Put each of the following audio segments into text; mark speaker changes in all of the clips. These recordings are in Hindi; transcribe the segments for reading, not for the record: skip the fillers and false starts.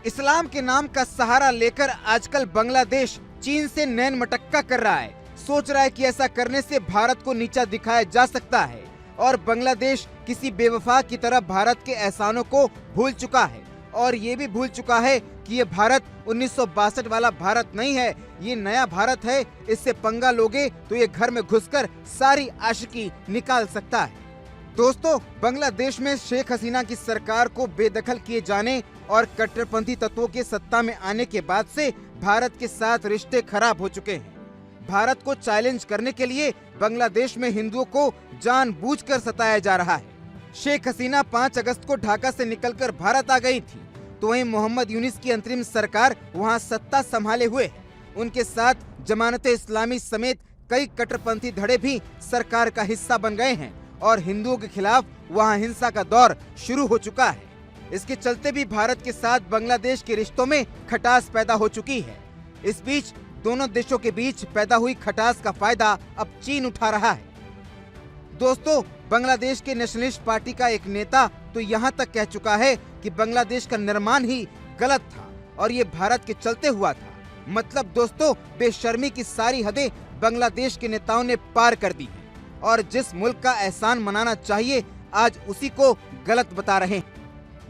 Speaker 1: इस्लाम के नाम का सहारा लेकर आजकल बांग्लादेश चीन से नैन मटक्का कर रहा है। सोच रहा है कि ऐसा करने से भारत को नीचा दिखाया जा सकता है और बांग्लादेश किसी बेवफा की तरह भारत के एहसानों को भूल चुका है और ये भी भूल चुका है कि ये भारत 1962 वाला भारत नहीं है, ये नया भारत है। इससे पंगा लोगे तो ये घर में घुसकर सारी आशिकी निकाल सकता है। दोस्तों, बांग्लादेश में शेख हसीना की सरकार को बेदखल किए जाने और कट्टरपंथी तत्वों के सत्ता में आने के बाद से भारत के साथ रिश्ते खराब हो चुके हैं। भारत को चैलेंज करने के लिए बांग्लादेश में हिंदुओं को जानबूझकर सताया जा रहा है। शेख हसीना 5 अगस्त को ढाका से निकलकर भारत आ गई थी, तो वहीं मोहम्मद यूनिस की अंतरिम सरकार वहां सत्ता संभाले हुए है। उनके साथ जमानत-ए-इस्लामी समेत कई कट्टरपंथी धड़े भी सरकार का हिस्सा बन गए हैं और हिंदुओं के खिलाफ वहां हिंसा का दौर शुरू हो चुका है। इसके चलते भी भारत के साथ बांग्लादेश के रिश्तों में खटास पैदा हो चुकी है। इस बीच दोनों देशों के बीच पैदा हुई खटास का फायदा अब चीन उठा रहा है। दोस्तों, बांग्लादेश के नेशनलिस्ट पार्टी का एक नेता तो यहाँ तक कह चुका है कि बांग्लादेश का निर्माण ही गलत था और ये भारत के चलते हुआ था। मतलब दोस्तों, बेशर्मी की सारी हदें बांग्लादेश के नेताओं ने पार कर दी है और जिस मुल्क का एहसान मनाना चाहिए आज उसी को गलत बता रहे हैं।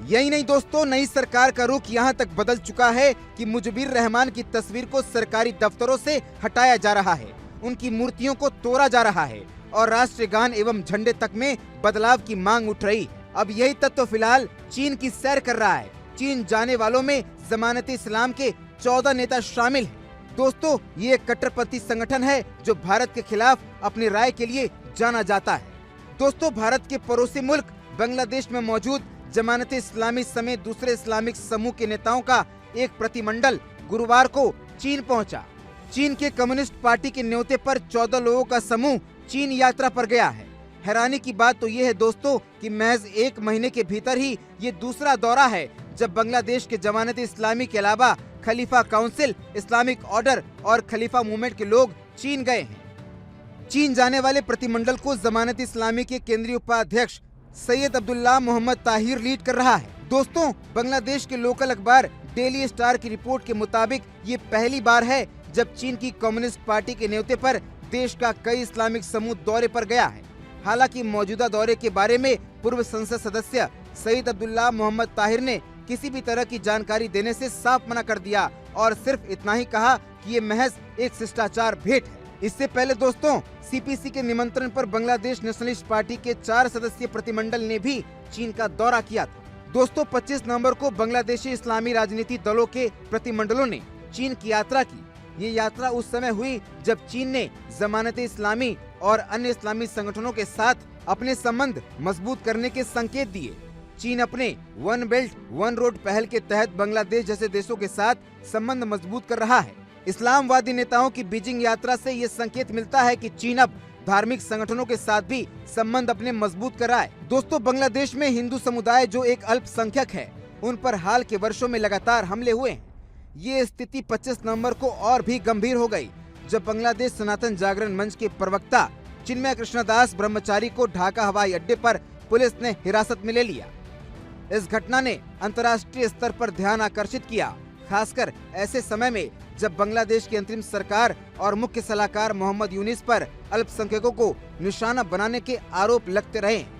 Speaker 1: यही नहीं दोस्तों, नई सरकार का रुख यहाँ तक बदल चुका है कि मुजबिर रहमान की तस्वीर को सरकारी दफ्तरों से हटाया जा रहा है, उनकी मूर्तियों को तोड़ा जा रहा है और राष्ट्रगान एवं झंडे तक में बदलाव की मांग उठ रही है। अब यही तत्व फिलहाल चीन की सैर कर रहा है। चीन जाने वालों में जमानत-ए-इस्लाम के 14 नेता शामिल हैं। दोस्तों, ये एक कट्टरपंथी संगठन है जो भारत के खिलाफ अपनी राय के लिए जाना जाता है। दोस्तों, भारत के पड़ोसी मुल्क बांग्लादेश में मौजूद जमानत-ए-इस्लामी समेत दूसरे इस्लामिक समूह के नेताओं का एक प्रतिमंडल गुरुवार को चीन पहुंचा। चीन के कम्युनिस्ट पार्टी के न्योते पर 14 लोगों का समूह चीन यात्रा पर गया है। हैरानी की बात तो ये है दोस्तों कि महज 1 महीने के भीतर ही ये दूसरा दौरा है जब बांग्लादेश के जमानत-ए-इस्लामी के अलावा खलीफा काउंसिल, इस्लामिक ऑर्डर और खलीफा मूवमेंट के लोग चीन गए हैं। चीन जाने वाले प्रतिमंडल को जमानत-ए-इस्लामी के केंद्रीय उपाध्यक्ष सैयद अब्दुल्लाह मोहम्मद ताहिर लीड कर रहा है। दोस्तों, बांग्लादेश के लोकल अखबार डेली स्टार की रिपोर्ट के मुताबिक ये पहली बार है जब चीन की कम्युनिस्ट पार्टी के न्योते पर देश का कई इस्लामिक समूह दौरे पर गया है। हालांकि मौजूदा दौरे के बारे में पूर्व संसद सदस्य सैयद अब्दुल्लाह मोहम्मद ताहिर ने किसी भी तरह की जानकारी देने से साफ मना कर दिया और सिर्फ इतना ही कहा कि ये महज एक शिष्टाचार भेंट है। इससे पहले दोस्तों, सीपीसी के निमंत्रण पर बांग्लादेश नेशनलिस्ट पार्टी के 4 सदस्यीय प्रतिमंडल ने भी चीन का दौरा किया था। दोस्तों, 25 नवंबर को बांग्लादेशी इस्लामी राजनीति दलों के प्रतिमंडलों ने चीन की यात्रा की। ये यात्रा उस समय हुई जब चीन ने जमानत-ए-इस्लामी और अन्य इस्लामी संगठनों के साथ अपने संबंध मजबूत करने के संकेत दिए। चीन अपने वन बेल्ट वन रोड पहल के तहत बांग्लादेश जैसे देशों के साथ संबंध मजबूत कर रहा है। इस्लामवादी नेताओं की बीजिंग यात्रा से ये संकेत मिलता है कि चीन अब धार्मिक संगठनों के साथ भी संबंध अपने मजबूत कर रहा है। दोस्तों, बांग्लादेश में हिंदू समुदाय जो एक अल्पसंख्यक है, उन पर हाल के वर्षों में लगातार हमले हुए हैं। ये स्थिति 25 नवंबर को और भी गंभीर हो गई जब बांग्लादेश सनातन जागरण मंच के प्रवक्ता चिन्मय कृष्णदास ब्रह्मचारी को ढाका हवाई अड्डे पर पुलिस ने हिरासत में ले लिया। इस घटना ने अंतर्राष्ट्रीय स्तर पर ध्यान आकर्षित किया, खासकर ऐसे समय में जब बांग्लादेश की अंतरिम सरकार और मुख्य सलाहकार मोहम्मद यूनिस पर अल्पसंख्यकों को निशाना बनाने के आरोप लगते रहे।